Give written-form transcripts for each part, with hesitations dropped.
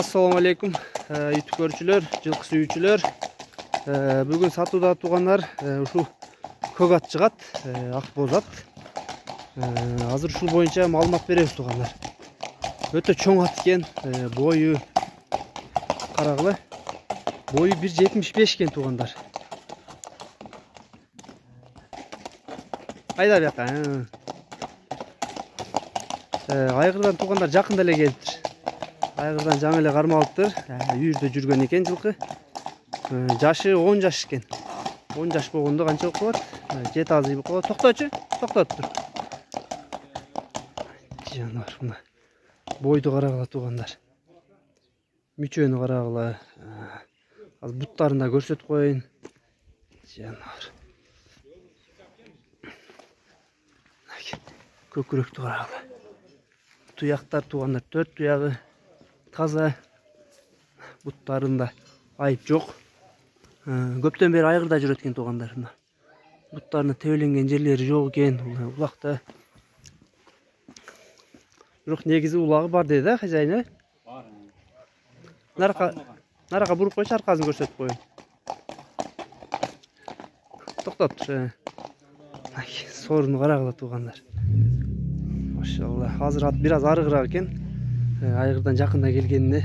Assalamu alaikum YouTube көрүүчүлөр, жылкы сүйүүчүлөр. Бүгүн сатууда туугандар ушул көк ат жыгат, ак боз ат. Азыр ушул боюнча маалымат беребиз туугандар. Өтө чоң ат экен, бою карагыла. Бою 1.75 экен туугандар. Айда бияка. Айгырдан туугандар жакында эле келиптир. Айгырдан жаңы эле кармалыптыр. Үйүрдө жүргөн экен жылкы. Жашы 10 жаш экен. 10 жаш болгондо канчалык болот? 7 азый болот. Токточу, токтоп тур. Жанар мына. Бойду карагыла туугандар. Мүчөнү карагыла. Азыр буттарын да көрсөтүп коеюн. Жанар. Көкүрөктү карагыла. Туяктар туугандар 4 туягы таза, буттарында айып жок. Көптөн бери айгырда жүрөт экен туугандар. Буттарына тебеленген жерлери жок экен, улакта. Бирок негизи улагы бар дейт да хозяин? Бар. Наракка буруп койчу, аркасын көрсөтүп коеюн. Токтоп тур. Сорун карагыла туугандар. Машалла. Азыр ат бир аз арыгыраак экен. Айгырдан жакында келгенине.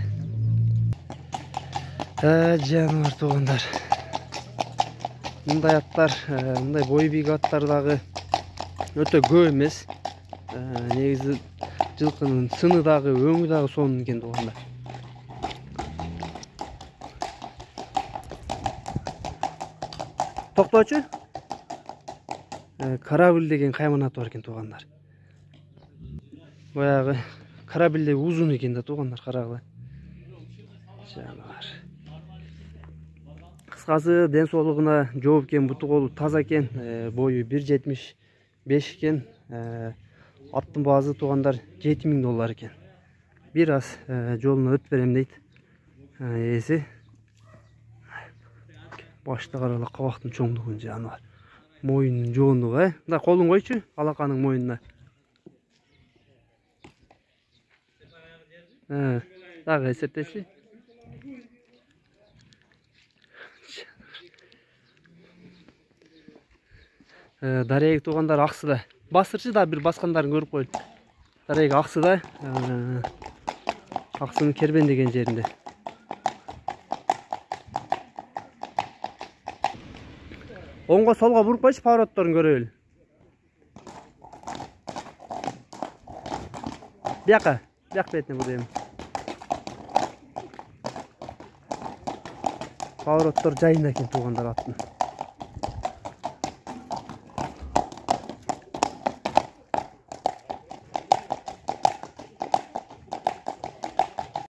Жаныбар туугандар. Мындай аттар, мындай бою бийик аттар дагы өтө көп эмес. Негизи жылкынын сыны дагы, өңү дагы сонун экен туугандар. Токточу. Карабил деген кайманаты бар экен туугандар. Баягы карабилде узун экен да туугандар, карагыла. Жаныбар. Кыскасы ден соолугуна жооп экен, буту колу таза экен, бою 1.75 экен. Аттын баасы туугандар $7000 экен. Бир аз жолуна өтүп берем дейт. Ээси. Башта карагыла кабактын чоңдугун жаныбар. Моюнун жоондугу, Мындай колун койчу, алаканын моюнуна. Дагы эсептечи. Дареги туугандар аксыда. Басырчы да бир баскандарын көрүп коюн. Дареги аксыда. Аксынын кербен деген жеринде. Оңго солго буруп койчу, поворотторун көрөлү. Бияка, бияк бетине бурайм. Повороттор жайында экен туугандар аттын.